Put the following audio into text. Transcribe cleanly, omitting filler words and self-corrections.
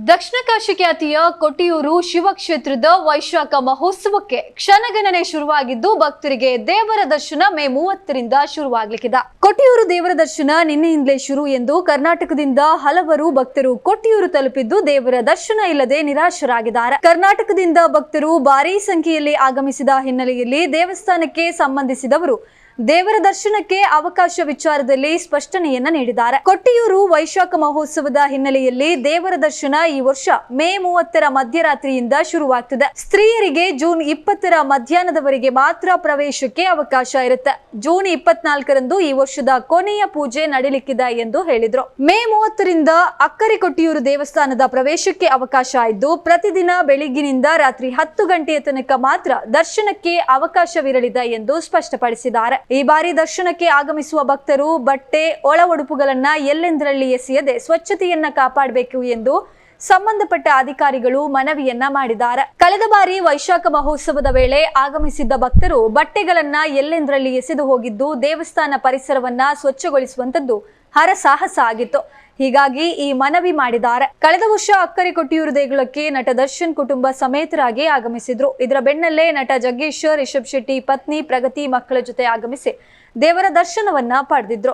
ದಕ್ಷಿಣ ಕಾಶಿ ಖ್ಯಾತಿಯ ಕೊಟ್ಟಿಯೂರು ಶಿವಕ್ಷೇತ್ರದ ವೈಶಾಖ ಮಹೋತ್ಸವಕ್ಕೆ ಕ್ಷಣಗಣನೆ ಶುರುವಾಗಿದ್ದು ಭಕ್ತರಿಗೆ ದೇವರ ದರ್ಶನ ಮೇ 30ರಿಂದ ಶುರುವಾಗಲಿದೆ. ಕೊಟ್ಟಿಯೂರು ದೇವರ ದರ್ಶನ ನಿನ್ನೆಯಿಂದಲೇ ಶುರು ಎಂದು ಕರ್ನಾಟಕದಿಂದ ಹಲವರು ಭಕ್ತರು ಕೊಟ್ಟಿಯೂರು ತಲುಪಿದ್ದು ದೇವರ ದರ್ಶನ ಇಲ್ಲದೆ ನಿರಾಶರಾಗಿದ್ದಾರೆ. ಕರ್ನಾಟಕದಿಂದ ಭಕ್ತರು ಭಾರೀ ಸಂಖ್ಯೆಯಲ್ಲಿ ಆಗಮಿಸಿದ ಹಿನ್ನೆಲೆಯಲ್ಲಿ ದೇವಸ್ಥಾನಕ್ಕೆ ಸಂಬಂಧಿಸಿದವರು ದೇವರ ದರ್ಶನಕ್ಕೆ ಅವಕಾಶ ವಿಚಾರದಲ್ಲಿ ಸ್ಪಷ್ಟನೆಯನ್ನ ನೀಡಿದ್ದಾರೆ. ಕೊಟ್ಟಿಯೂರು ವೈಶಾಖ ಮಹೋತ್ಸವದ ಹಿನ್ನೆಲೆಯಲ್ಲಿ ದೇವರ ದರ್ಶನ ಈ ವರ್ಷ ಮೇ 30ರ ಮಧ್ಯರಾತ್ರಿಯಿಂದ ಶುರುವಾಗ್ತಿದೆ. ಸ್ತ್ರೀಯರಿಗೆ ಜೂನ್ 20ರ ಮಧ್ಯಾಹ್ನದವರೆಗೆ ಮಾತ್ರ ಪ್ರವೇಶಕ್ಕೆ ಅವಕಾಶ ಇರುತ್ತೆ. ಜೂನ್ 24ರಂದು ಈ ವರ್ಷದ ಕೊನೆಯ ಪೂಜೆ ನಡೆಯಲಿಕ್ಕಿದೆ ಎಂದು ಹೇಳಿದ್ರು. ಮೇ 30ರಿಂದ ಅಕ್ಕರೆ ಕೊಟ್ಟಿಯೂರು ದೇವಸ್ಥಾನದ ಪ್ರವೇಶಕ್ಕೆ ಅವಕಾಶ ಇದ್ದು ಪ್ರತಿದಿನ ಬೆಳಿಗ್ಗಿನಿಂದ ರಾತ್ರಿ 10 ಗಂಟೆಯ ತನಕ ಮಾತ್ರ ದರ್ಶನಕ್ಕೆ ಅವಕಾಶವಿರಲಿದೆ ಎಂದು ಸ್ಪಷ್ಟಪಡಿಸಿದ್ದಾರೆ. ಈ ಬಾರಿ ದರ್ಶನಕ್ಕೆ ಆಗಮಿಸುವ ಭಕ್ತರು ಬಟ್ಟೆ ಒಳ ಉಡುಪುಗಳನ್ನ ಎಲ್ಲೆಂದರಲ್ಲಿ ಎಸೆಯದೆ ಸ್ವಚ್ಛತೆಯನ್ನ ಕಾಪಾಡಬೇಕು ಎಂದು ಸಂಬಂಧಪಟ್ಟ ಅಧಿಕಾರಿಗಳು ಮನವಿಯನ್ನ ಮಾಡಿದ್ದಾರೆ. ಕಳೆದ ಬಾರಿ ವೈಶಾಖ ಮಹೋತ್ಸವದ ವೇಳೆ ಆಗಮಿಸಿದ್ದ ಭಕ್ತರು ಬಟ್ಟೆಗಳನ್ನ ಎಲ್ಲೆಂದರಲ್ಲಿ ಎಸೆದು ಹೋಗಿದ್ದು ದೇವಸ್ಥಾನ ಪರಿಸರವನ್ನ ಸ್ವಚ್ಛಗೊಳಿಸುವಂತದ್ದು ಹರಸಾಹಸ ಆಗಿತ್ತು. ಹೀಗಾಗಿ ಈ ಮನವಿ ಮಾಡಿದ್ದಾರೆ. ಕಳೆದ ವರ್ಷ ಅಕ್ಕರೆ ಕೊಟ್ಟಿಯೂರು ದೇಗುಲಕ್ಕೆ ನಟ ದರ್ಶನ್ ಕುಟುಂಬ ಸಮೇತರಾಗಿ ಆಗಮಿಸಿದ್ರು. ಇದರ ಬೆನ್ನಲ್ಲೇ ನಟ ಜಗ್ಗೇಶ್, ರಿಷಬ್ ಶೆಟ್ಟಿ ಪತ್ನಿ ಪ್ರಗತಿ ಮಕ್ಕಳ ಜೊತೆ ಆಗಮಿಸಿ ದೇವರ ದರ್ಶನವನ್ನ ಪಡೆದಿದ್ರು.